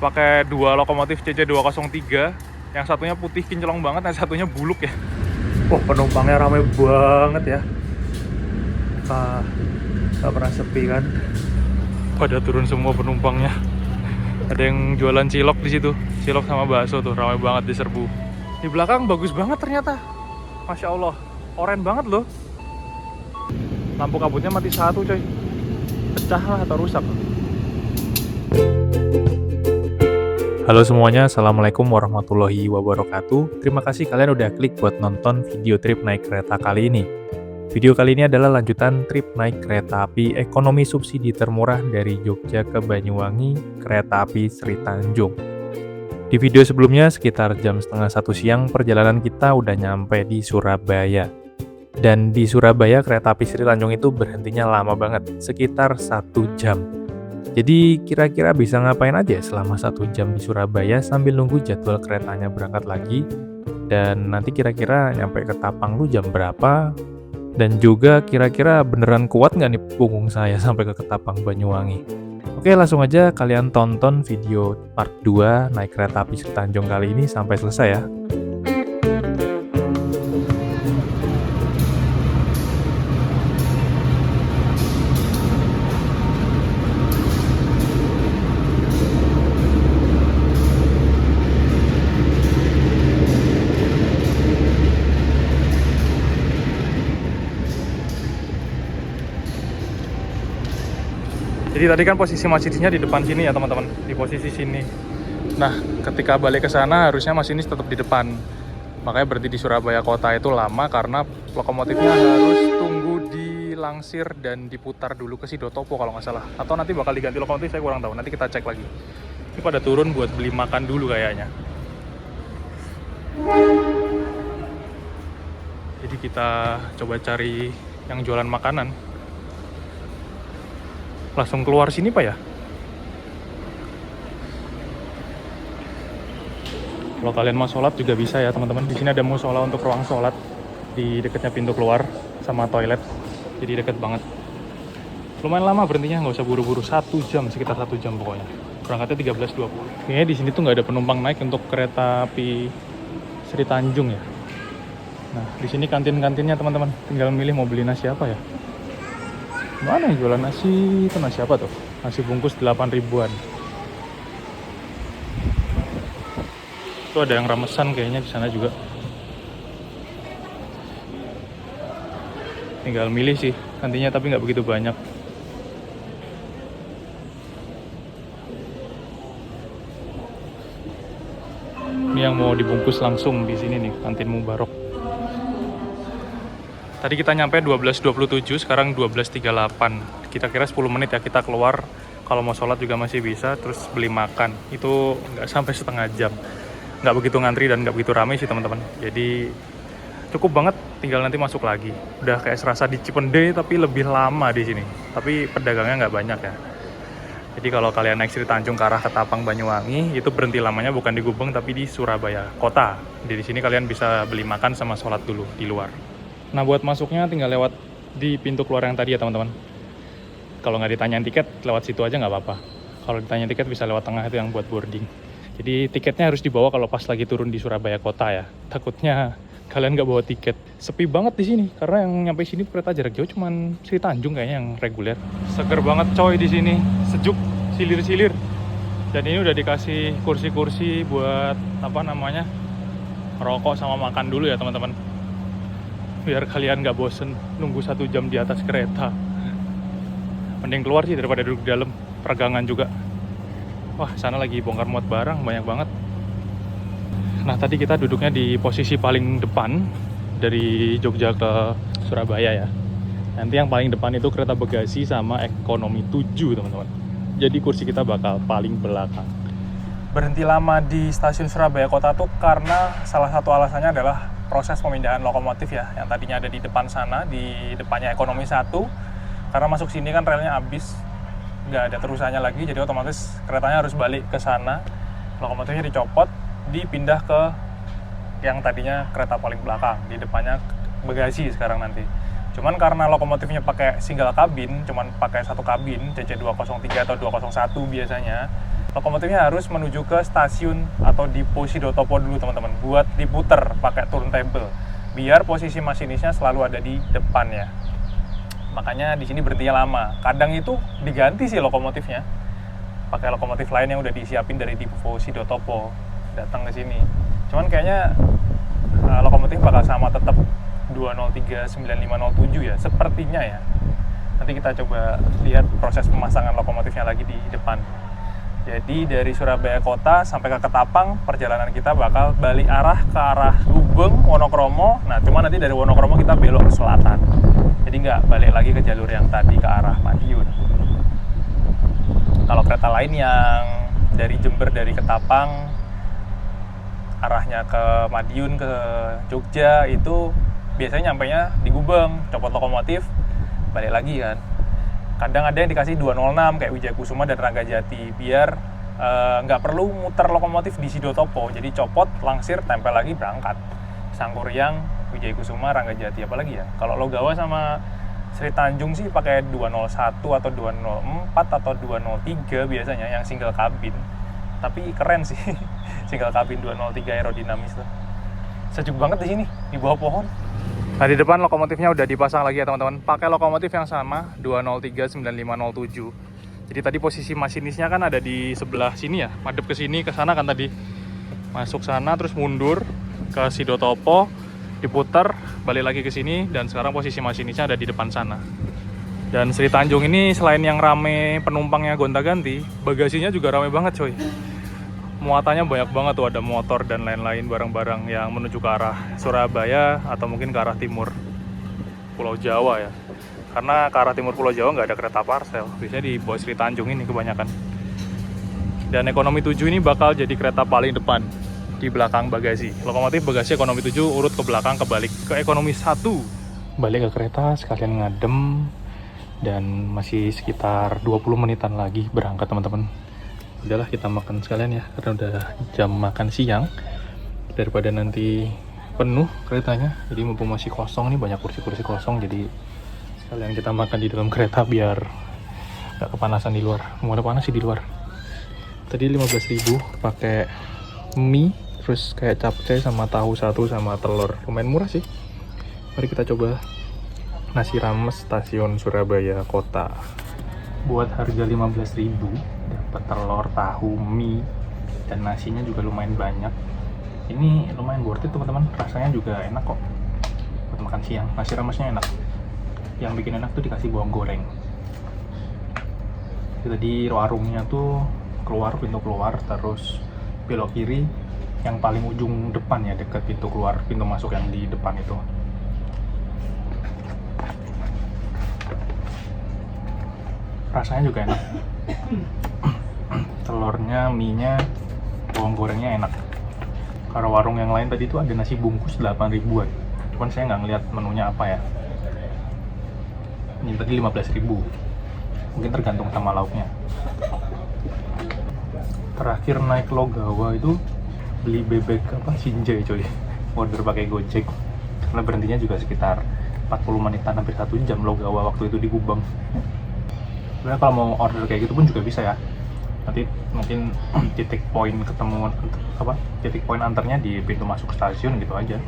pakai dua lokomotif CC203. Yang satunya putih kinclong banget, yang satunya buluk ya. Wah, penumpangnya ramai banget ya. Nggak pernah sepi kan. Pada turun semua penumpangnya. Ada yang jualan cilok di situ, cilok sama bakso tuh, ramai banget diserbu. Di belakang bagus banget ternyata, masya Allah, oren banget loh. Lampu kabutnya mati satu coy, pecah lah atau rusak. Halo semuanya, assalamualaikum warahmatullahi wabarakatuh. Terima kasih kalian udah klik buat nonton video trip naik kereta kali ini. Video kali ini adalah lanjutan trip naik kereta api ekonomi subsidi termurah dari Jogja ke Banyuwangi, kereta api Sri Tanjung. Di video sebelumnya, sekitar jam setengah 1 siang, perjalanan kita udah nyampe di Surabaya. Dan di Surabaya, kereta api Sri Tanjung itu berhentinya lama banget, sekitar 1 jam. Jadi kira-kira bisa ngapain aja selama 1 jam di Surabaya sambil nunggu jadwal keretanya berangkat lagi. Dan nanti kira-kira nyampe ke Tapang tuh jam berapa. Dan juga kira-kira beneran kuat nggak nih punggung saya sampai ke Ketapang Banyuwangi. Oke, langsung aja kalian tonton video part 2 naik kereta api Sri Tanjung kali ini sampai selesai ya. Jadi tadi kan posisi masinisnya di depan sini ya teman-teman, di posisi sini. Nah, ketika balik ke sana harusnya masinis tetap di depan. Makanya berhenti di Surabaya kota itu lama karena lokomotifnya harus tunggu dilangsir dan diputar dulu ke Sidotopo kalau nggak salah. Atau nanti bakal diganti lokomotif, saya kurang tahu. Nanti kita cek lagi. Ini pada turun buat beli makan dulu kayaknya. Jadi kita coba cari yang jualan makanan. Langsung keluar sini Pak ya? Kalau kalian mau sholat juga bisa ya teman-teman. Di sini ada musola untuk ruang sholat di dekatnya pintu keluar sama toilet. Jadi deket banget. Lumayan lama berhentinya, nggak usah buru-buru, 1 jam, sekitar 1 jam pokoknya. Berangkatnya 13.20. Kayaknya di sini tuh nggak ada penumpang naik untuk kereta api Sri Tanjung ya. Nah, di sini kantin-kantinnya teman-teman. Tinggal milih mau beli nasi apa ya. Mana yang jualan nasi? Itu nasi apa tuh? Nasi bungkus 8 ribuan. Itu ada yang ramesan kayaknya di sana juga. Tinggal milih sih kantinnya, tapi nggak begitu banyak. Ini yang mau dibungkus langsung di sini nih, kantin Mubarok. Tadi kita nyampe 12.27, sekarang 12.38. Kira-kira 10 menit ya kita keluar. Kalau mau sholat juga masih bisa, terus beli makan. Itu nggak sampai setengah jam. Nggak begitu ngantri dan nggak begitu ramai sih teman-teman. Jadi cukup banget, tinggal nanti masuk lagi. Udah kayak serasa di Cipende, tapi lebih lama di sini. Tapi pedagangnya nggak banyak ya. Jadi kalau kalian naik Sri Tanjung ke arah Ketapang Banyuwangi, itu berhenti lamanya bukan di Gubeng, tapi di Surabaya kota. Jadi di sini kalian bisa beli makan sama sholat dulu di luar. Nah, buat masuknya tinggal lewat di pintu keluar yang tadi ya teman-teman. Kalau nggak ditanyain tiket, lewat situ aja nggak apa-apa. Kalau ditanyain tiket bisa lewat tengah itu yang buat boarding. Jadi tiketnya harus dibawa kalau pas lagi turun di Surabaya kota ya. Takutnya kalian nggak bawa tiket. Sepi banget di sini karena yang nyampe sini kereta jarak jauh cuman Sri Tanjung kayaknya yang reguler. Seger banget coy di sini, sejuk, silir-silir. Dan ini udah dikasih kursi-kursi buat rokok sama makan dulu ya teman-teman. Biar kalian nggak bosen nunggu 1 jam di atas kereta. Mending keluar sih daripada duduk di dalam, peregangan juga. Wah, sana lagi bongkar muat barang, banyak banget. Nah, tadi kita duduknya di posisi paling depan dari Jogja ke Surabaya ya. Nanti yang paling depan itu kereta bagasi sama ekonomi 7 teman-teman. Jadi kursi kita bakal paling belakang. Berhenti lama di stasiun Surabaya kota tuh karena salah satu alasannya adalah proses pemindahan lokomotif ya, yang tadinya ada di depan sana, di depannya ekonomi 1, karena masuk sini kan relnya habis, nggak ada terusannya lagi, jadi otomatis keretanya harus balik ke sana, lokomotifnya dicopot, dipindah ke yang tadinya kereta paling belakang, di depannya bagasi sekarang nanti. Cuman karena lokomotifnya pakai single kabin, cuman pakai 1 kabin, CC203 atau 201 biasanya, lokomotifnya harus menuju ke stasiun atau Dipo Sidotopo dulu teman-teman, buat diputer pakai turntable biar posisi masinisnya selalu ada di depannya. Makanya di sini berhentinya lama. Kadang itu diganti sih lokomotifnya, pakai lokomotif lain yang udah disiapin dari Dipo Sidotopo datang ke sini. Cuman kayaknya lokomotif bakal sama tetap 203-9507 ya, sepertinya ya. Nanti kita coba lihat proses pemasangan lokomotifnya lagi di depan. Jadi dari Surabaya Kota sampai ke Ketapang, perjalanan kita bakal balik arah ke arah Gubeng, Wonokromo. Nah, cuma nanti dari Wonokromo kita belok ke selatan. Jadi nggak balik lagi ke jalur yang tadi ke arah Madiun. Kalau kereta lain yang dari Jember, dari Ketapang, arahnya ke Madiun, ke Jogja, itu biasanya nyampainya di Gubeng, copot lokomotif, balik lagi kan. Kadang ada yang dikasih 206 kayak Wijaya Kusuma dan Ranggajati biar nggak perlu muter lokomotif di Sidotopo, jadi copot, langsir, tempel lagi, berangkat. Sangkuriang, Wijaya Kusuma, Ranggajati, apalagi ya. Kalau Logawa sama Sri Tanjung sih pakai 201 atau 204 atau 203 biasanya yang single cabin. Tapi keren sih, single cabin 203 aerodinamis tuh. Sejuk banget di sini, di bawah pohon. Nah, di depan lokomotifnya udah dipasang lagi ya teman-teman. Pakai lokomotif yang sama, 203-9507. Jadi tadi posisi masinisnya kan ada di sebelah sini ya, madep ke sini, ke sana kan tadi. Masuk sana terus mundur ke Sidotopo, diputar, balik lagi ke sini, dan sekarang posisi masinisnya ada di depan sana. Dan Sri Tanjung ini selain yang rame penumpangnya gonta-ganti, bagasinya juga rame banget coy. Muatannya banyak banget tuh, ada motor dan lain-lain barang-barang yang menuju ke arah Surabaya atau mungkin ke arah timur Pulau Jawa ya. Karena ke arah timur Pulau Jawa nggak ada kereta parcel, biasanya di bawah Sri Tanjung ini kebanyakan. Dan ekonomi 7 ini bakal jadi kereta paling depan di belakang bagasi. Lokomotif bagasi ekonomi 7 urut ke belakang, kebalik ke ekonomi 1. Balik ke kereta sekalian ngadem, dan masih sekitar 20 menitan lagi berangkat teman-teman. Udahlah kita makan sekalian ya, karena udah jam makan siang, daripada nanti penuh keretanya. Jadi mumpung masih kosong nih, banyak kursi-kursi kosong, jadi sekalian kita makan di dalam kereta biar gak kepanasan di luar. Mau ada panas sih di luar. Tadi 15.000 pakai mie, terus kayak capcay sama tahu satu sama telur. Lumayan murah sih. Mari kita coba nasi rames stasiun Surabaya Kota. Buat harga 15.000 dapat telur, tahu, mie, dan nasinya juga lumayan banyak. Ini lumayan worth it teman-teman, rasanya juga enak kok buat makan siang. Nasi ramesnya enak. Yang bikin enak tuh dikasih bawang goreng. Jadi warungnya tuh keluar, pintu keluar, terus belok kiri, yang paling ujung depan ya, deket pintu keluar, pintu masuk yang di depan itu. Rasanya juga enak. Telurnya, mie-nya, bawang gorengnya enak. Kalau warung yang lain tadi tuh ada nasi bungkus 8.000-an. Cuman saya nggak ngeliat menunya apa ya. Ini tadi 15.000. Mungkin tergantung sama lauknya. Terakhir naik Logawa itu beli bebek Sinjai coy. Order pakai Gojek. Karena berhentinya juga sekitar 40 menitan, hampir 1 jam Logawa waktu itu di Gubeng. Sebenarnya kalau mau order kayak gitu pun juga bisa ya. Nanti mungkin titik poin ketemu titik poin antarnya di pintu masuk stasiun gitu aja.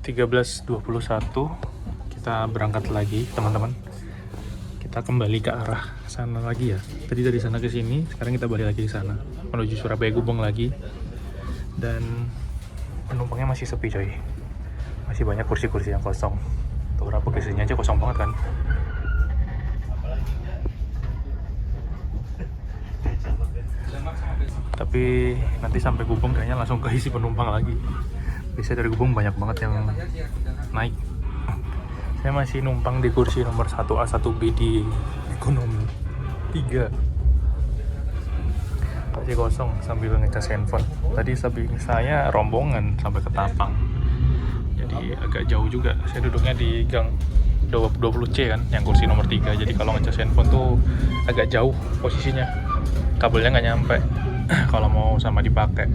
13.21 kita berangkat lagi teman-teman. Kita kembali ke arah sana lagi ya. Tadi dari sana ke sini, sekarang kita balik lagi ke sana menuju Surabaya Gubeng lagi. Dan penumpangnya masih sepi coy. Masih banyak kursi-kursi yang kosong. Tuh berapa kursinya aja kosong banget kan. Tapi nanti sampai Gubeng kayaknya langsung keisi penumpang lagi. Biasanya dari Gubeng banyak banget yang naik. Saya masih numpang di kursi nomor 1A 1B di ekonomi 3. Masih kosong sambil ngecas handphone. Tadi saya rombongan sampai Ketapang. Jadi agak jauh juga. Saya duduknya di gang 20C kan, yang kursi nomor 3. Jadi kalau ngecas handphone tuh agak jauh posisinya. Kabelnya nggak nyampe. Kalau mau sama dipakai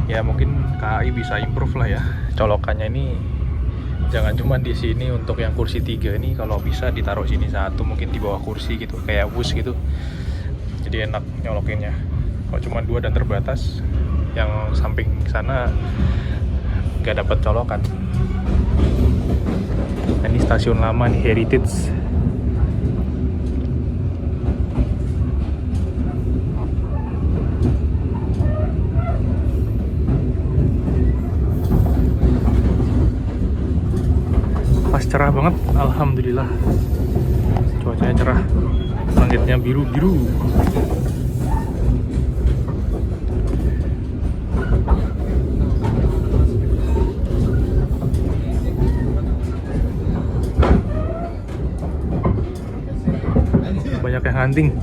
ya mungkin KAI bisa improve lah ya colokannya ini, jangan cuma di sini untuk yang kursi 3 ini, kalau bisa ditaruh sini satu, mungkin di bawah kursi gitu kayak bus gitu, jadi enak nyolokinnya. Kalau cuma 2 dan terbatas, yang samping sana nggak dapat colokan. Nah, ini stasiun lama nih, Heritage. Pas cerah banget, alhamdulillah. Cuacanya cerah, langitnya biru-biru. Banyak yang hunting.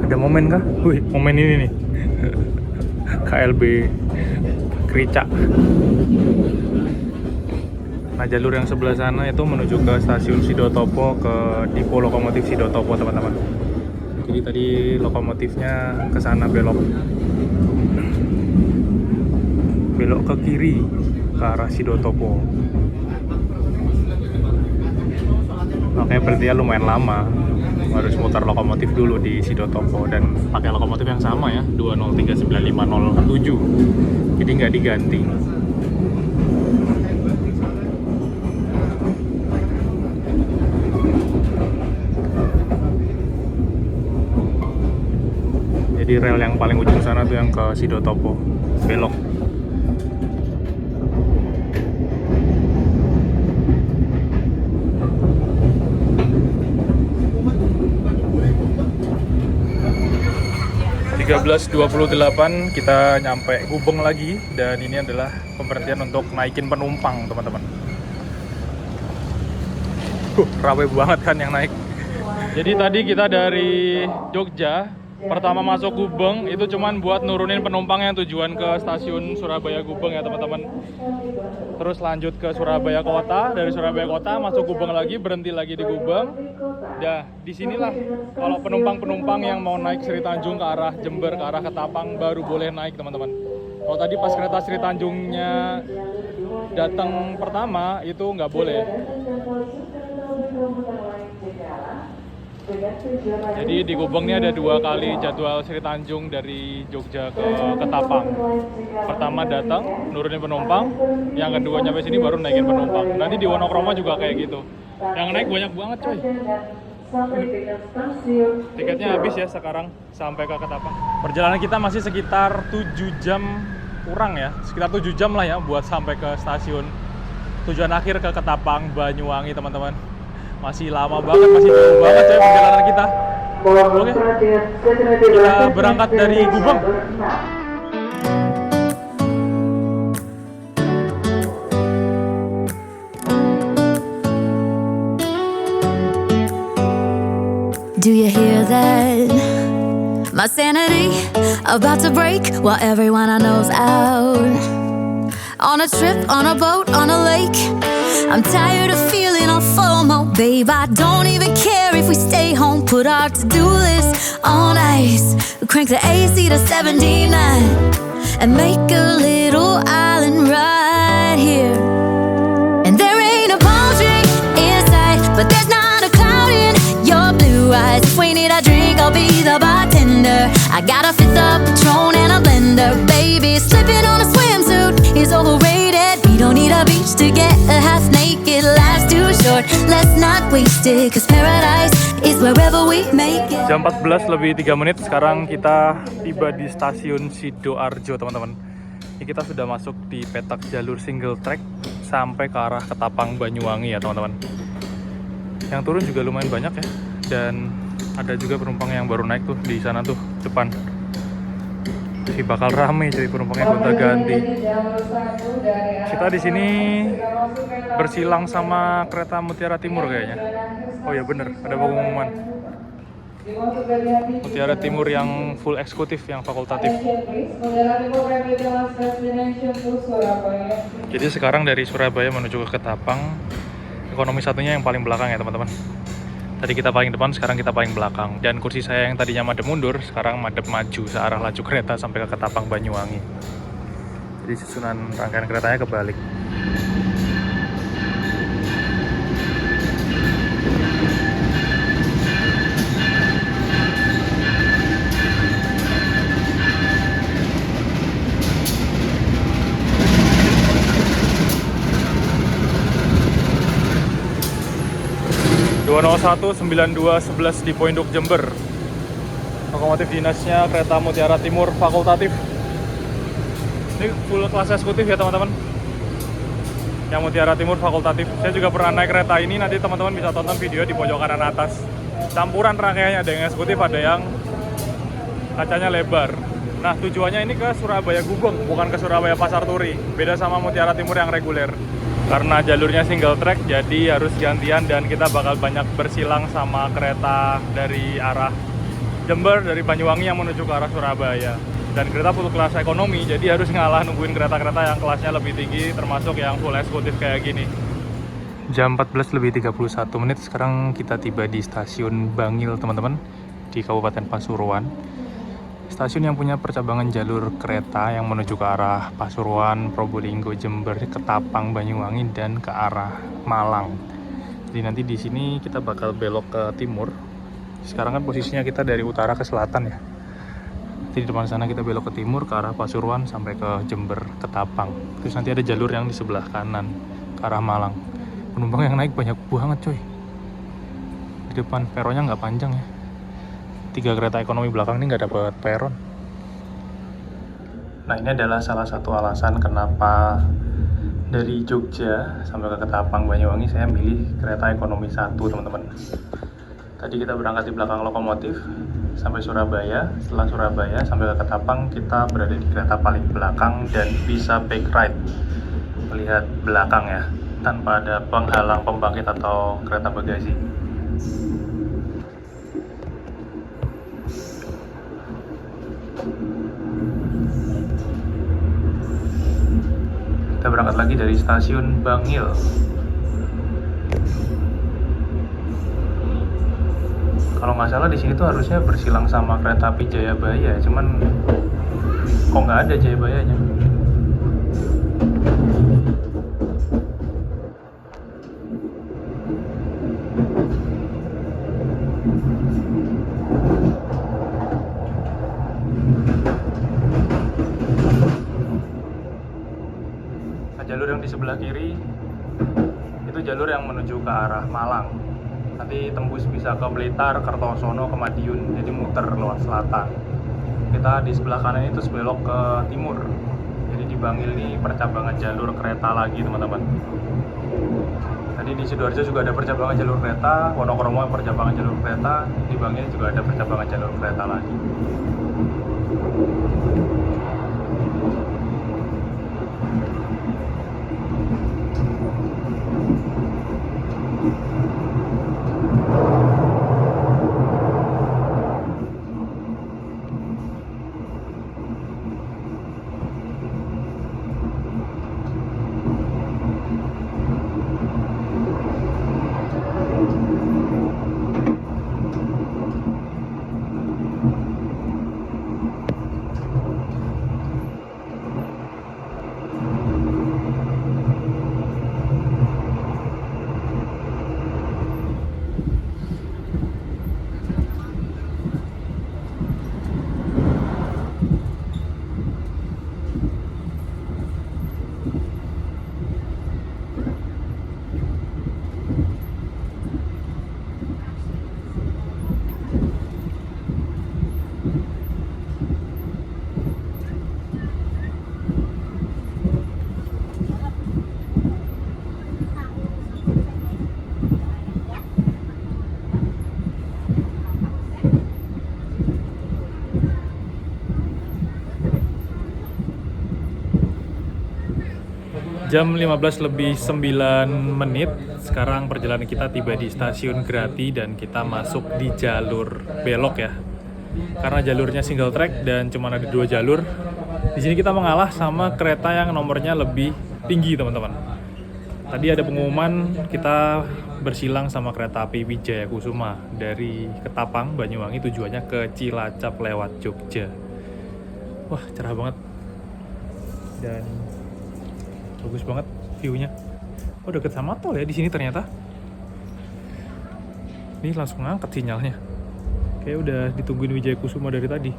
Ada momen kah? Wih, momen ini nih. KLB Krica. Nah, jalur yang sebelah sana itu menuju ke stasiun Sidotopo, ke Dipo Lokomotif Sidotopo, teman-teman. Jadi tadi lokomotifnya ke sana belok ke kiri ke arah Sidotopo. Makanya berhentinya lumayan lama, harus mutar lokomotif dulu di Sidotopo dan pakai lokomotif yang sama ya, 203907, jadi nggak diganti. Jadi rel yang paling ujung sana tuh yang ke Sidotopo, belok. .28 kita nyampe Gubeng lagi, dan ini adalah pemberhentian untuk naikin penumpang, teman-teman. Ramai banget kan yang naik. Jadi tadi kita dari Jogja, pertama masuk Gubeng itu cuman buat nurunin penumpang yang tujuan ke stasiun Surabaya Gubeng ya, teman-teman. Terus lanjut ke Surabaya Kota, dari Surabaya Kota masuk Gubeng lagi, berhenti lagi di Gubeng. Nah, disinilah kalau penumpang-penumpang yang mau naik Sri Tanjung ke arah Jember, ke arah Ketapang baru boleh naik, teman-teman. Kalau tadi pas kereta Sri Tanjungnya datang pertama itu nggak boleh. Jadi di Gubeng ini ada 2 kali jadwal Sri Tanjung dari Jogja ke Ketapang. Pertama datang, nurunin penumpang, yang kedua nyampe sini baru naikin penumpang. Nanti di Wonokromo juga kayak gitu. Yang naik banyak banget, coy. Tiketnya habis ya sekarang sampai ke Ketapang. Perjalanan kita masih sekitar 7 jam kurang ya, sekitar 7 jam lah ya buat sampai ke stasiun tujuan akhir ke Ketapang, Banyuwangi, teman-teman. Masih lama banget, masih jauh banget ya perjalanan kita. Oke, kita berangkat dari Gubeng. Do you hear that? My sanity about to break while everyone I know's out. On a trip, on a boat, on a lake. I'm tired of feeling all FOMO, babe. I don't even care if we stay home. Put our to-do list on ice. Crank the AC to 79 and make a little island right here. And there ain't a palm tree in sight, but there's not a cloud in your blue eyes. If we need a drink, I'll be the bartender. I got a 5th of Patron and a blender, baby. Slipping on a swimsuit is overrated. We don't need a beach to get a half naked. Life's too short, let's not waste it. Cause paradise is wherever we make it. Jam 14 lebih 3 menit, sekarang kita tiba di stasiun Sidoarjo, teman-teman. Ini kita sudah masuk di petak jalur single track sampai ke arah Ketapang, Banyuwangi ya, teman-teman. Yang turun juga lumayan banyak ya, dan ada juga penumpang yang baru naik tuh di sana tuh depan. Jadi bakal rame, jadi penumpangnya gonta-ganti. Kita di sini bersilang sama kereta Mutiara Timur kayaknya. Oh ya bener, ada pengumuman. Mutiara Timur yang full eksekutif, yang fakultatif. Jadi sekarang dari Surabaya menuju ke Ketapang, ekonomi satunya yang paling belakang ya, teman-teman. Tadi kita paling depan, sekarang kita paling belakang. Dan kursi saya yang tadinya madep mundur, sekarang madep maju searah laju kereta sampai ke Ketapang, Banyuwangi. Jadi susunan rangkaian keretanya kebalik. 2019211 di Poinduk Jember. Lokomotif dinasnya kereta Mutiara Timur fakultatif. Ini full kelas eksekutif ya teman-teman. Yang Mutiara Timur fakultatif. Saya juga pernah naik kereta ini, nanti teman-teman bisa tonton video di pojok kanan atas. Campuran rangkaiannya, ada yang eksekutif, ada yang kacanya lebar. Nah, tujuannya ini ke Surabaya Gubeng, bukan ke Surabaya Pasar Turi. Beda sama Mutiara Timur yang reguler. Karena jalurnya single track, jadi harus gantian dan kita bakal banyak bersilang sama kereta dari arah Jember, dari Banyuwangi yang menuju ke arah Surabaya. Dan kereta full kelas ekonomi, jadi harus ngalah nungguin kereta-kereta yang kelasnya lebih tinggi, termasuk yang full eksekutif kayak gini. Jam 14:31, sekarang kita tiba di stasiun Bangil teman-teman, di Kabupaten Pasuruan. Stasiun yang punya percabangan jalur kereta yang menuju ke arah Pasuruan, Probolinggo, Jember, Ketapang, Banyuwangi, dan ke arah Malang. Jadi nanti di sini kita bakal belok ke timur. Sekarang kan posisinya kita dari utara ke selatan ya. Jadi di depan sana kita belok ke timur ke arah Pasuruan sampai ke Jember, Ketapang. Terus nanti ada jalur yang di sebelah kanan ke arah Malang. Penumpang yang naik banyak banget coy. Di depan peronnya nggak panjang ya. 3 kereta ekonomi belakang ini nggak dapat peron. Nah, ini adalah salah satu alasan kenapa dari Jogja sampai ke Ketapang Banyuwangi saya milih kereta ekonomi 1 teman-teman. Tadi kita berangkat di belakang lokomotif sampai Surabaya. Setelah Surabaya sampai ke Ketapang kita berada di kereta paling belakang dan bisa back right, melihat belakang ya, tanpa ada penghalang pembangkit atau kereta bagasi. Kita berangkat lagi dari stasiun Bangil. Kalau nggak salah di sini tuh harusnya bersilang sama kereta api Jayabaya, cuman kok nggak ada Jayabayanya. Jalur yang di sebelah kiri itu jalur yang menuju ke arah Malang. Nanti tembus bisa ke Blitar, Kertosono, ke Madiun, jadi muter lewat selatan. Kita di sebelah kanan itu belok ke timur. Jadi di Bangil ini percabangan jalur kereta lagi teman-teman. Tadi di Sidoarjo juga ada percabangan jalur kereta, Wonokromo percabangan jalur kereta, di Bangil juga ada percabangan jalur kereta lagi. Jam 15:09, sekarang perjalanan kita tiba di stasiun Grati dan kita masuk di jalur belok ya. Karena jalurnya single track dan cuma ada 2 jalur. Di sini kita mengalah sama kereta yang nomornya lebih tinggi teman-teman. Tadi ada pengumuman kita bersilang sama kereta api Wijaya Kusuma dari Ketapang, Banyuwangi, tujuannya ke Cilacap lewat Jogja. Wah, cerah banget. Dan bagus banget view-nya. Oh, deket sama tol ya di sini ternyata. Ini langsung ngangkat sinyalnya. Kayak udah ditungguin Wijaya Kusuma dari tadi.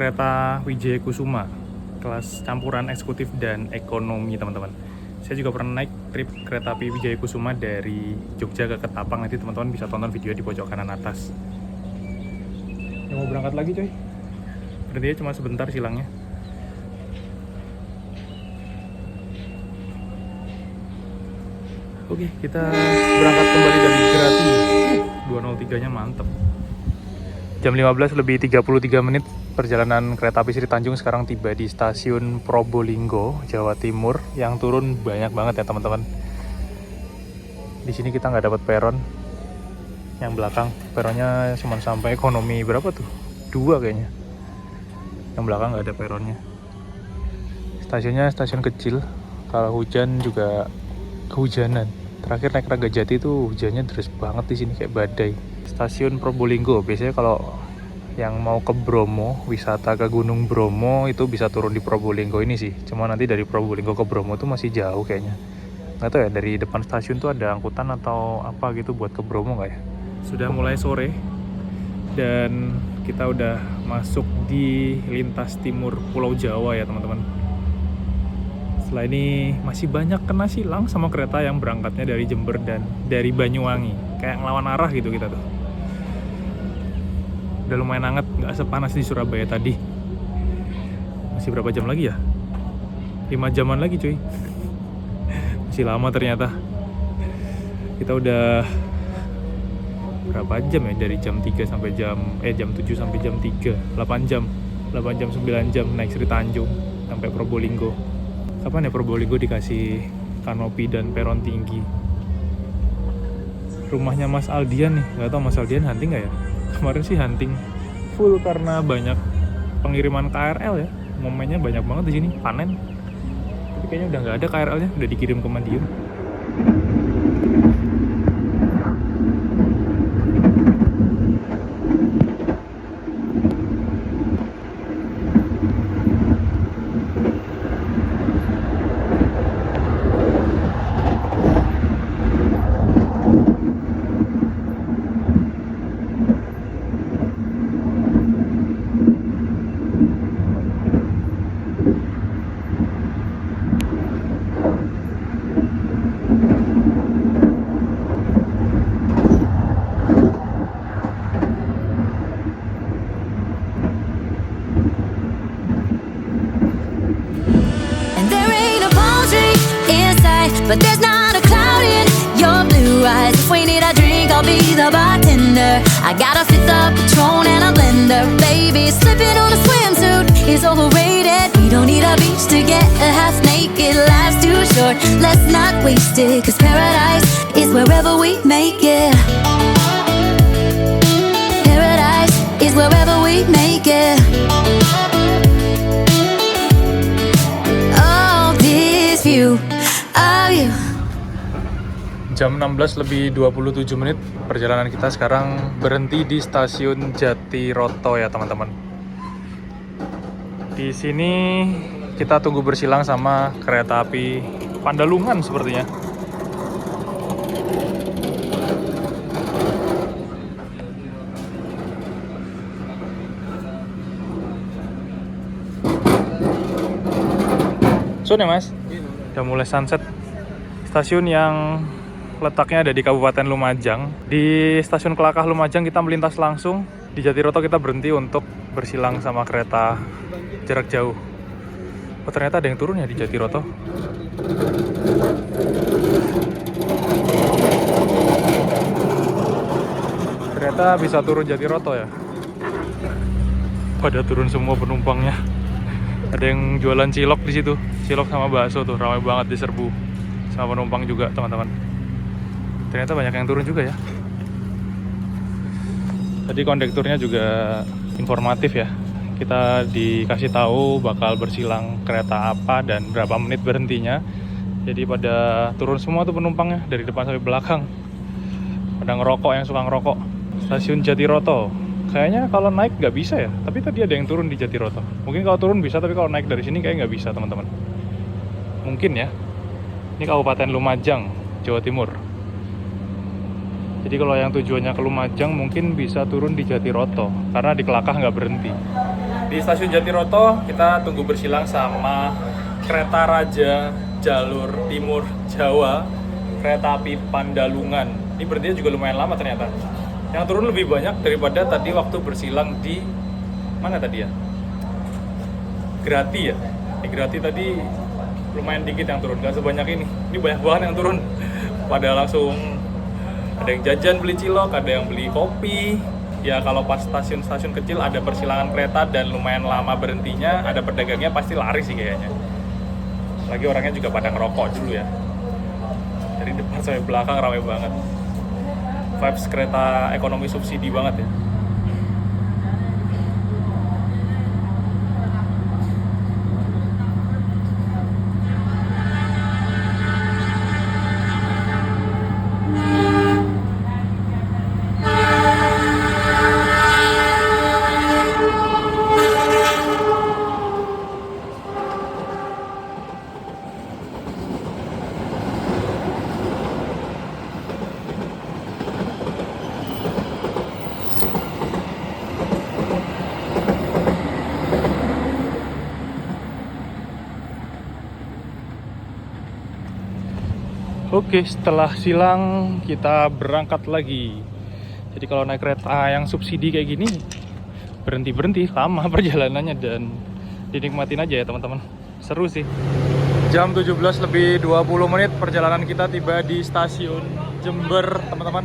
kereta Wijaya Kusuma, kelas campuran eksekutif dan ekonomi teman-teman. Saya juga pernah naik trip kereta api Wijaya Kusuma dari Jogja ke Ketapang. Nanti teman-teman bisa tonton video di pojok kanan atas. Yang mau berangkat lagi coy, berarti cuma sebentar silangnya. Oke, kita berangkat kembali dari Grati. 203-nya mantep. Jam 15 lebih 33 menit perjalanan kereta api Sri Tanjung sekarang tiba di stasiun Probolinggo, Jawa Timur. Yang turun banyak banget ya teman-teman. Di sini kita nggak dapat peron. Yang belakang peronnya cuma sampai ekonomi berapa tuh? 2 kayaknya. Yang belakang nggak ada peronnya. Stasiunnya stasiun kecil. Kalau hujan juga kehujanan. Terakhir naik Ragajati itu hujannya deras banget di sini kayak badai. Stasiun Probolinggo, biasanya kalau yang mau ke Bromo, wisata ke Gunung Bromo itu bisa turun di Probolinggo ini sih. Cuma nanti dari Probolinggo ke Bromo itu masih jauh kayaknya. Nggak tahu ya, dari depan stasiun tuh ada angkutan atau apa gitu buat ke Bromo nggak ya? Sudah mulai sore dan kita udah masuk di lintas timur Pulau Jawa ya teman-teman. Setelah ini masih banyak kena silang sama kereta yang berangkatnya dari Jember dan dari Banyuwangi. Kayak ngelawan arah gitu kita tuh. Udah lumayan hangat, nggak sepanas di Surabaya tadi. Masih berapa jam lagi ya? 5 jaman lagi cuy. Masih lama ternyata. Kita udah berapa jam ya? Dari jam 3 sampai jam 7 sampai jam 3. 8 jam. 8 jam 9 jam naik Sri Tanjung sampai Probolinggo. Kapan ya Probolinggo dikasih kanopi dan peron tinggi? Rumahnya Mas Aldian nih, nggak tahu Mas Aldian hunting nggak ya? Kemarin sih hunting full karena banyak pengiriman KRL ya. Momennya banyak banget di sini, panen. Tapi kayaknya udah nggak ada KRL-nya, udah dikirim ke Madiun. But there's not a cloud in your blue eyes. If we need a drink, I'll be the bartender. I got a fifth of Patron and a blender. Baby, slipping on a swimsuit is overrated. We don't need a beach to get a half naked. Life's too short, let's not waste it. Cause paradise is wherever we make it. Paradise is wherever we make it. Oh, this view. Jam 16 lebih 27 menit perjalanan kita sekarang berhenti di stasiun Jatiroto ya teman-teman. Di sini kita tunggu bersilang sama kereta api Pandalungan sepertinya. Sun ya mas? Udah mulai sunset. Stasiun yang letaknya ada di Kabupaten Lumajang. Di stasiun Kelakah Lumajang kita melintas langsung. Di Jatiroto kita berhenti untuk bersilang sama kereta jarak jauh. Oh ternyata ada yang turun ya di Jatiroto. Ternyata bisa turun Jatiroto ya. Pada turun semua penumpangnya. Ada yang jualan cilok di situ, cilok sama bakso tuh ramai banget diserbu sama penumpang juga teman-teman. Ternyata banyak yang turun juga ya. Tadi kondekturnya juga informatif ya. Kita dikasih tahu bakal bersilang kereta apa dan berapa menit berhentinya. Jadi pada turun semua tuh penumpangnya dari depan sampai belakang. Pada ngerokok, yang suka ngerokok. Stasiun Jatiroto. Kayaknya kalau naik nggak bisa ya, tapi tadi ada yang turun di Jatiroto. Mungkin kalau turun bisa, tapi kalau naik dari sini kayak nggak bisa teman-teman. Mungkin ya. Ini Kabupaten Lumajang, Jawa Timur. Jadi kalau yang tujuannya ke Lumajang mungkin bisa turun di Jatiroto, karena di Kelakah nggak berhenti. Di stasiun Jatiroto kita tunggu bersilang sama kereta Raja jalur Timur Jawa, kereta api Pandalungan. Ini berarti juga lumayan lama ternyata. Yang turun lebih banyak daripada tadi waktu bersilang di mana tadi ya? Grati ya. Di Grati tadi lumayan dikit yang turun, gak sebanyak ini. Ini banyak banget yang turun. Pada langsung ada yang jajan beli cilok, ada yang beli kopi. Ya kalau pas stasiun-stasiun kecil ada persilangan kereta dan lumayan lama berhentinya, ada pedagangnya pasti lari sih kayaknya. Lagi orangnya juga pada ngerokok dulu ya. Dari depan sampai belakang ramai banget. Vibes kereta ekonomi subsidi banget ya. Oke, setelah silang kita berangkat lagi. Jadi kalau naik kereta yang subsidi kayak gini, berhenti-berhenti, lama perjalanannya dan dinikmatin aja ya teman-teman. Seru sih. Jam 17 lebih 20 menit perjalanan kita tiba di stasiun Jember, teman-teman.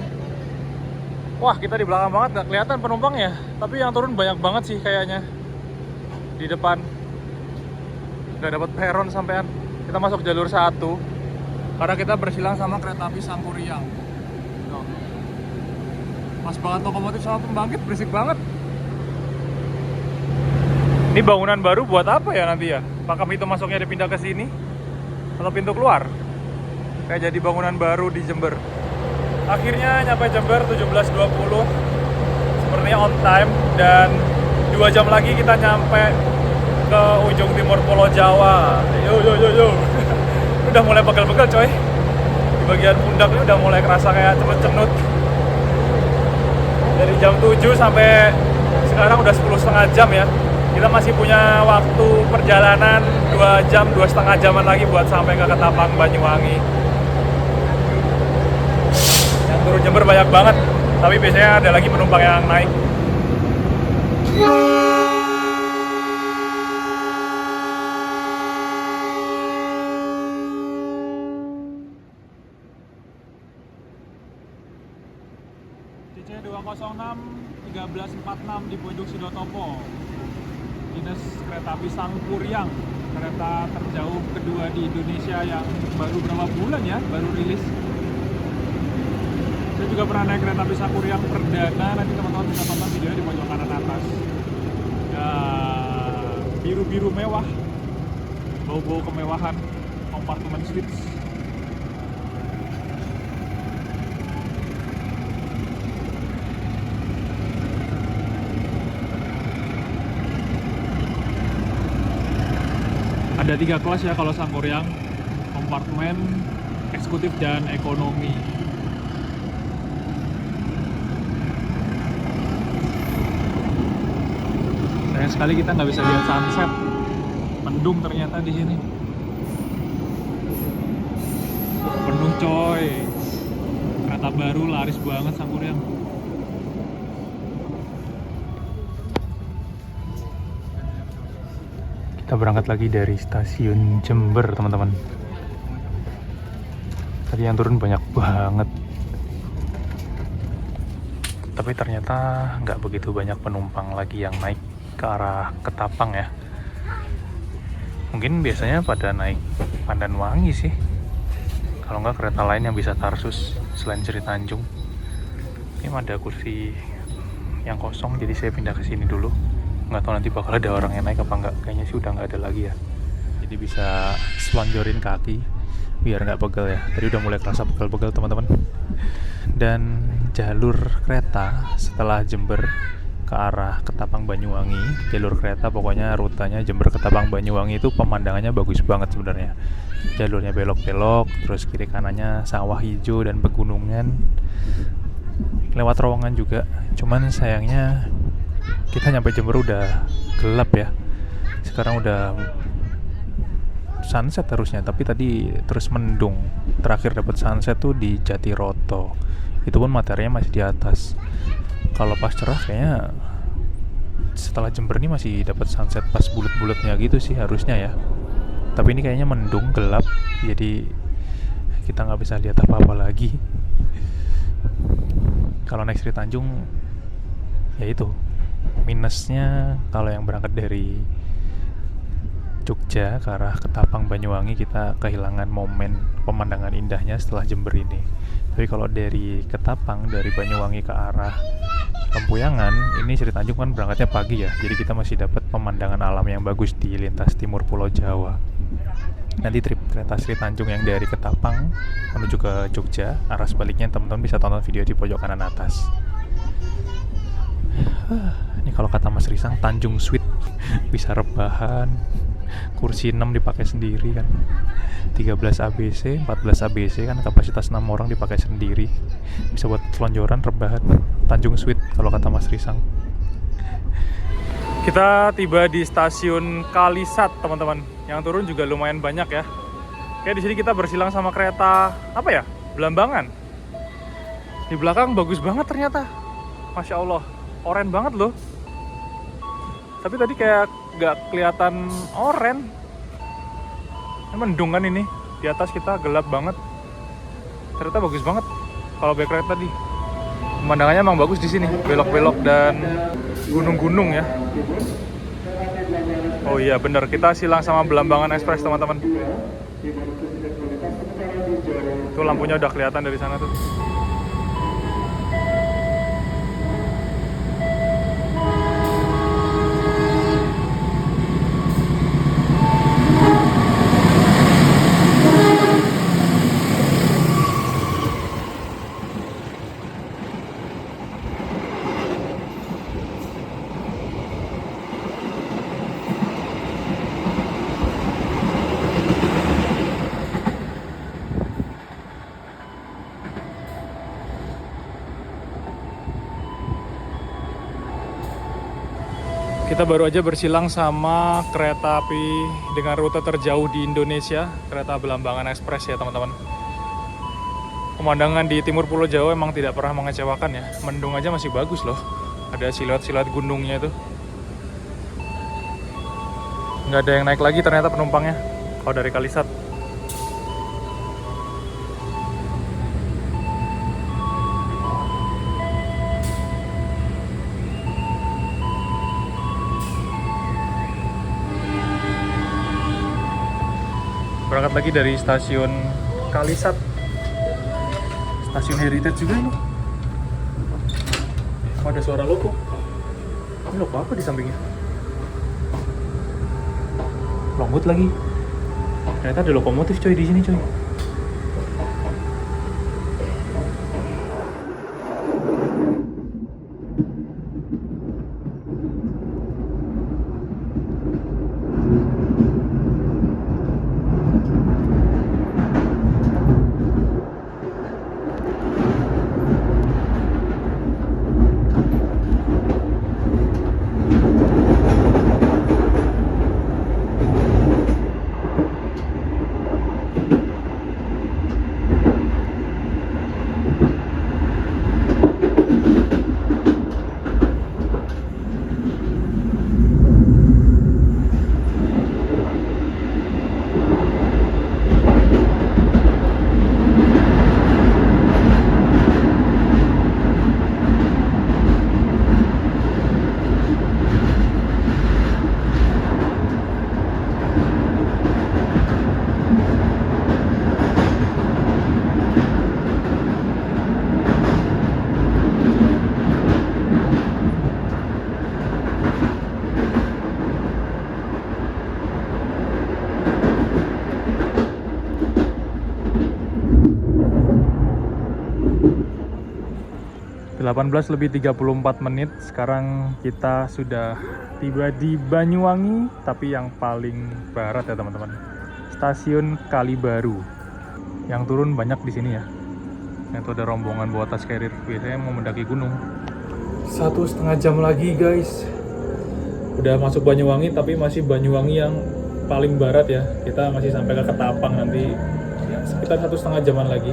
Wah, kita di belakang banget, gak kelihatan penumpang ya. Tapi yang turun banyak banget sih kayaknya. Di depan. Gak dapat peron sampean. Kita masuk jalur 1. Karena kita bersilang sama kereta api Sangkuriang. Pas banget lokomotif sama pembangkit, berisik banget. Ini bangunan baru buat apa ya nanti ya? Apakah pintu masuknya dipindah ke sini? Atau pintu keluar? Kayak jadi bangunan baru di Jember. Akhirnya nyampe Jember 17.20. Sepertinya on time. Dan 2 jam lagi kita nyampe ke ujung timur Pulau Jawa. Yo. Udah mulai pegel-pegel coy. Di bagian pundak ini udah mulai kerasa kayak cenut-cenut. Dari jam 7 sampai sekarang udah 10,5 jam ya. Kita masih punya waktu perjalanan 2 jam, 2,5 jaman lagi buat sampai ke Ketapang, Banyuwangi. Yang turun Jember banyak banget. Tapi biasanya ada lagi penumpang yang naik. C206-1346 di Pondok Sidotopo. Dinas Kereta Api Sangkuriang, kereta terjauh kedua di Indonesia yang baru berapa bulan ya, baru rilis. Saya juga pernah naik kereta api Sangkuriang perdana, nanti teman-teman bisa tonton videonya di pojok kanan atas. Ya, biru-biru mewah, bau-bau kemewahan, kompartemen suites. Ada 3 kelas ya kalau Sangkuriang, kompartemen, eksekutif, dan ekonomi. Sayang sekali kita nggak bisa lihat sunset, mendung ternyata di sini. Penuh coy, kereta baru laris banget Sangkuriang. Kita berangkat lagi dari stasiun Jember, teman-teman. Tadi yang turun banyak banget. Tapi ternyata nggak begitu banyak penumpang lagi yang naik ke arah Ketapang ya. Mungkin biasanya pada naik Pandanwangi sih. Kalau nggak kereta lain yang bisa Tarsus selain Sri Tanjung. Ini ada kursi yang kosong, jadi saya pindah ke sini dulu. Nggak tahu nanti bakal ada orang yang naik apa enggak. Kayaknya sih udah nggak ada lagi ya. Jadi bisa selonjorin kaki biar nggak pegel ya. Tadi udah mulai kerasa pegel-pegel teman-teman. Dan jalur kereta setelah Jember ke arah Ketapang Banyuwangi, jalur kereta pokoknya rutenya Jember Ketapang Banyuwangi itu pemandangannya bagus banget sebenarnya. Jalurnya belok-belok, terus kiri kanannya sawah hijau dan pegunungan. Lewat terowongan juga. Cuman sayangnya Kita nyampe Jember udah gelap ya. Sekarang udah sunset harusnya, tapi tadi terus mendung. Terakhir dapat sunset tuh di Jatiroto. Itu pun materinya masih di atas. Kalau pas cerah kayaknya setelah Jember ini masih dapat sunset pas bulat-bulatnya gitu sih harusnya ya. Tapi ini kayaknya mendung, gelap, jadi kita nggak bisa lihat apa-apa lagi. Kalau naik Sri Tanjung, ya itu minusnya kalau yang berangkat dari Jogja ke arah Ketapang Banyuwangi kita kehilangan momen pemandangan indahnya setelah Jember ini. Tapi kalau dari Ketapang, dari Banyuwangi ke arah Lempuyangan, ini Sri Tanjung kan berangkatnya pagi ya, jadi kita masih dapat pemandangan alam yang bagus di lintas timur Pulau Jawa. Nanti trip kereta Sri Tanjung yang dari Ketapang menuju ke Jogja, arah sebaliknya teman-teman bisa tonton video di pojok kanan atas. Ini kalau kata Mas Risang, Tanjung Suite. Bisa rebahan, kursi 6 dipakai sendiri kan, 13 ABC, 14 ABC kan, kapasitas 6 orang dipakai sendiri. Bisa buat selonjoran, rebahan, Tanjung Suite kalau kata Mas Risang. Kita tiba di stasiun Kalisat, teman-teman. Yang turun juga lumayan banyak ya. Kayak di sini kita bersilang sama kereta apa ya? Belambangan. Di belakang bagus banget ternyata. Masya Allah, oren banget loh. Tapi tadi kayak nggak kelihatan oren. Mendung kan ini. Di atas kita gelap banget. Ternyata bagus banget kalau back ride tadi. Pemandangannya emang bagus di sini, belok-belok dan gunung-gunung ya. Oh iya bener, kita silang sama Belambangan Express teman-teman. Tuh lampunya udah kelihatan dari sana tuh. Kita baru aja bersilang sama kereta api dengan rute terjauh di Indonesia, kereta Belambangan Express ya teman-teman. Pemandangan di timur Pulau Jawa emang tidak pernah mengecewakan ya. Mendung aja masih bagus loh. Ada siluet-siluet gunungnya itu. Nggak ada yang naik lagi ternyata penumpangnya kalau dari Kalisat. Berangkat lagi dari stasiun Kalisat, stasiun Heritage juga ini. Oh, ada suara loko. Ini loko apa di sampingnya? Longboat lagi. Ternyata ada lokomotif coy di sini coy. (18:34) sekarang kita sudah tiba di Banyuwangi, tapi yang paling barat ya teman-teman, stasiun Kalibaru. Yang turun banyak di sini ya. Itu ada rombongan bawa tas carrier, biasanya mau mendaki gunung. 1,5 jam lagi guys. Udah masuk Banyuwangi, tapi masih Banyuwangi yang paling barat ya. Kita masih sampai ke Ketapang nanti ya, sekitar 1,5 jaman lagi.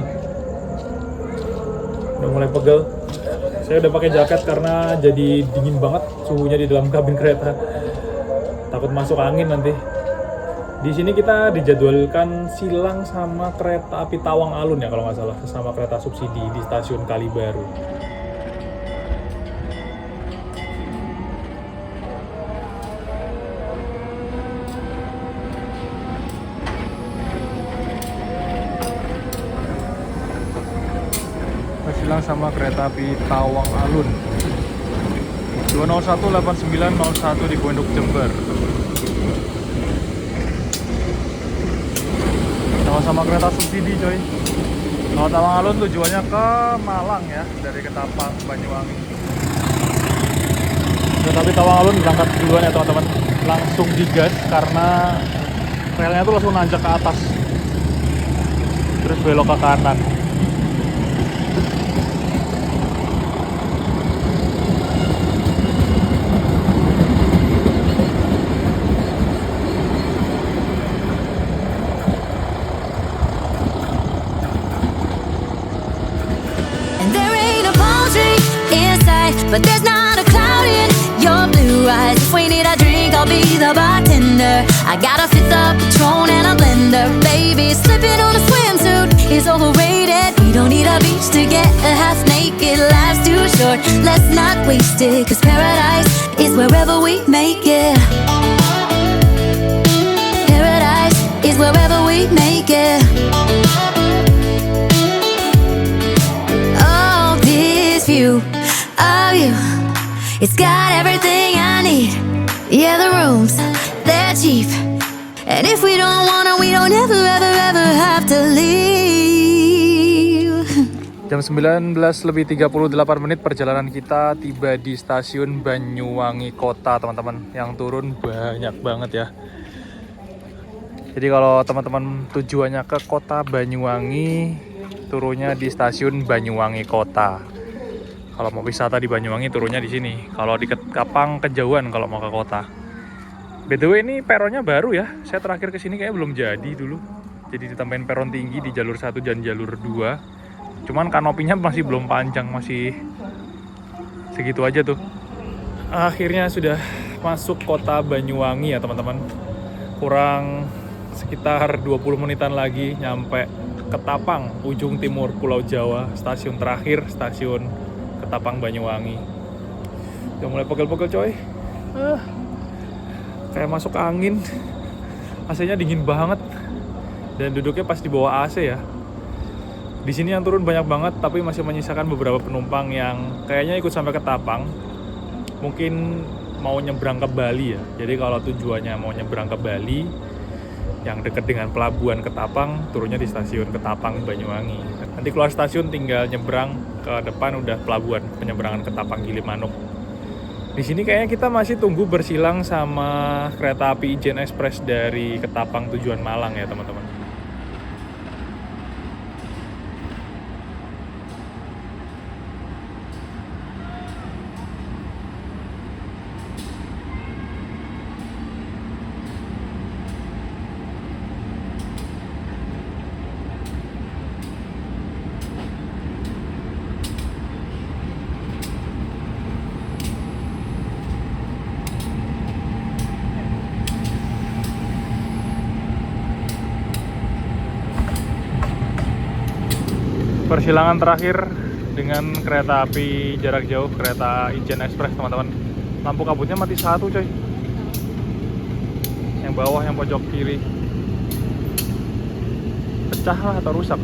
Udah mulai pegel. Saya udah pakai jaket karena jadi dingin banget suhunya di dalam kabin kereta. Takut masuk angin nanti. Di sini kita dijadwalkan silang sama kereta api Tawang Alun ya kalau nggak salah, sama kereta subsidi di stasiun Kalibaru. Silang sama kereta api Tawang Alun 2018901 di Pondok Jember. Sama kereta subsidi coy. Kalau Tawang Alun tujuannya ke Malang ya, dari Ketapang Banyuwangi. Tapi Tawang Alun berangkat duluan ya teman-teman, langsung digas karena relnya tuh langsung nanjak ke atas, terus belok ke kanan. But there's not a cloud in your blue eyes. If we need a drink, I'll be the bartender. I got a fifth of Patron and a blender. Baby, slipping on a swimsuit is overrated. We don't need a beach to get a half naked. Life's too short, let's not waste it. Cause paradise is wherever we make it. Paradise is wherever we make it. Oh, this view of you, it's got everything I need. Yeah, the rooms, they're cheap. And if we don't wanna, we don't ever, ever, ever have to leave. Jam 19:38 perjalanan kita tiba di stasiun Banyuwangi Kota teman-teman. Yang turun banyak banget ya. Jadi kalau teman-teman tujuannya ke kota Banyuwangi, turunnya di stasiun Banyuwangi Kota. Kalau mau wisata di Banyuwangi turunnya di sini. Kalau di Ketapang kejauhan kalau mau ke kota. BTW ini peronnya baru ya. Saya terakhir ke sini kayaknya belum jadi dulu. Jadi ditambahin peron tinggi di jalur 1 dan jalur 2. Cuman kanopinya masih belum panjang, masih segitu aja tuh. Akhirnya sudah masuk kota Banyuwangi ya teman-teman. Kurang sekitar 20 menitan lagi nyampe Ketapang, ujung timur Pulau Jawa. Stasiun terakhir, stasiun Ketapang Banyuwangi. Udah mulai pegel-pegel coy. Kayak masuk angin. AC-nya dingin banget. Dan duduknya pas di bawah AC ya. Di sini yang turun banyak banget, tapi masih menyisakan beberapa penumpang yang kayaknya ikut sampai Ketapang. Mungkin mau nyebrang ke Bali ya. Jadi kalau tujuannya mau nyebrang ke Bali, yang dekat dengan pelabuhan Ketapang, turunnya di stasiun Ketapang Banyuwangi. Nanti keluar stasiun tinggal nyebrang ke depan udah pelabuhan penyeberangan Ketapang Gilimanuk. Di sini kayaknya kita masih tunggu bersilang sama kereta api Ijen Express dari Ketapang tujuan Malang ya teman-teman. Persilangan terakhir dengan kereta api jarak jauh, kereta Ijen Express teman-teman. Lampu kabutnya mati satu coy. Yang bawah, yang pojok kiri. Pecah lah atau rusak.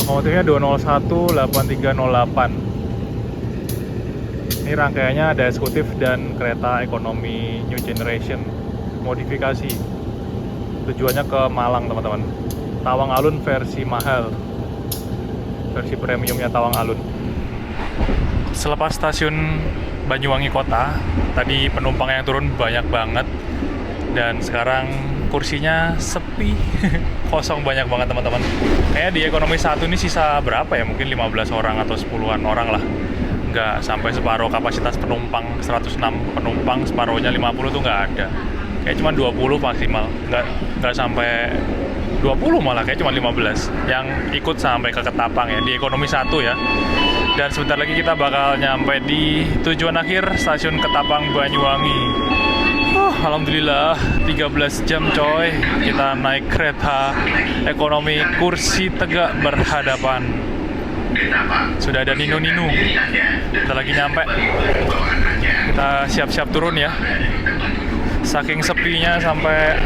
Lokomotifnya 201-8308. Ini rangkaiannya ada eksekutif dan kereta ekonomi New Generation modifikasi. Tujuannya ke Malang teman-teman. Tawang Alun versi mahal, versi premiumnya Tawang Alun. Selepas stasiun Banyuwangi Kota, tadi penumpang yang turun banyak banget. Dan sekarang kursinya sepi. Kosong banyak banget teman-teman. Kayaknya di ekonomi 1 ini sisa berapa ya? Mungkin 15 orang atau 10-an orang lah. Nggak sampai separuh kapasitas penumpang. 106 penumpang, separuhnya 50 tuh nggak ada. Kayak cuma 20 maksimal. Nggak sampai 20 malah, kayak cuma 15 yang ikut sampai ke Ketapang ya, di ekonomi 1 ya. Dan sebentar lagi kita bakal nyampe di tujuan akhir, stasiun Ketapang Banyuwangi. Alhamdulillah 13 jam coy kita naik kereta ekonomi kursi tegak berhadapan. Sudah ada Nino-Nino. Kita lagi nyampe. Kita siap-siap turun ya. Saking sepinya sampai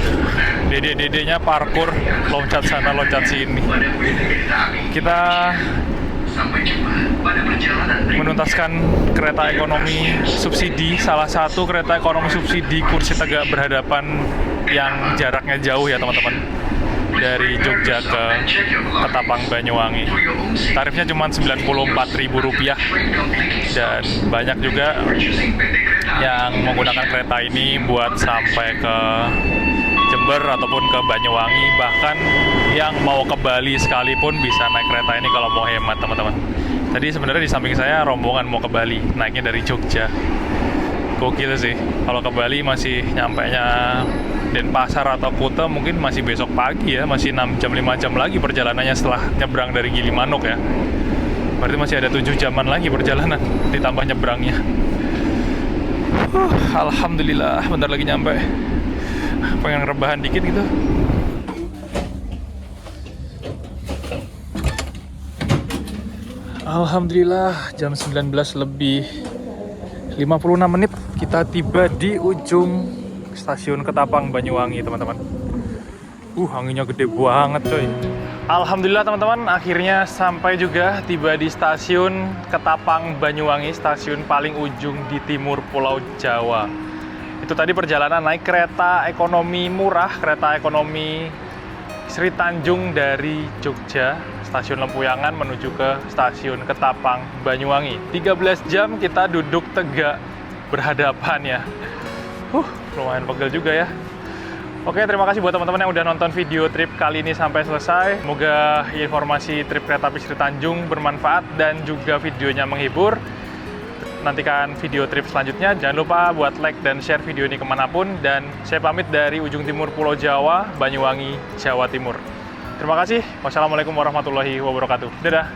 dede-dedenya parkur, loncat sana loncat sini. Kita menuntaskan kereta ekonomi subsidi, salah satu kereta ekonomi subsidi kursi tegak berhadapan yang jaraknya jauh ya teman-teman, dari Jogja ke Ketapang Banyuwangi. Tarifnya cuma Rp94.000 dan banyak juga yang menggunakan kereta ini buat sampai ke Jember ataupun ke Banyuwangi, bahkan yang mau ke Bali sekalipun bisa naik kereta ini kalau mau hemat teman-teman. Tadi sebenarnya di samping saya rombongan mau ke Bali, naiknya dari Jogja. Gokil sih, kalau ke Bali masih nyampainya Denpasar atau Kuta mungkin masih besok pagi ya, masih 6 jam 5 jam lagi perjalanannya setelah nyebrang dari Gilimanuk ya. Berarti masih ada 7 jaman lagi perjalanan ditambah nyebrangnya. Alhamdulillah bentar lagi nyampe. Pengen rebahan dikit gitu. Alhamdulillah jam 19 lebih 56 menit kita tiba di ujung stasiun Ketapang Banyuwangi teman-teman. Anginnya gede banget coy. Alhamdulillah teman-teman, akhirnya sampai juga tiba di stasiun Ketapang Banyuwangi, stasiun paling ujung di timur Pulau Jawa. Itu tadi perjalanan naik kereta ekonomi murah, kereta ekonomi Sri Tanjung dari Jogja, stasiun Lempuyangan menuju ke stasiun Ketapang Banyuwangi. 13 jam kita duduk tegak berhadapan ya. Lumayan pegel juga ya. Oke, terima kasih buat teman-teman yang udah nonton video trip kali ini sampai selesai. Semoga informasi trip kereta api Sri Tanjung bermanfaat dan juga videonya menghibur. Nantikan video trip selanjutnya. Jangan lupa buat like dan share video ini kemanapun. Dan saya pamit dari ujung timur Pulau Jawa, Banyuwangi, Jawa Timur. Terima kasih. Wassalamualaikum warahmatullahi wabarakatuh. Dadah.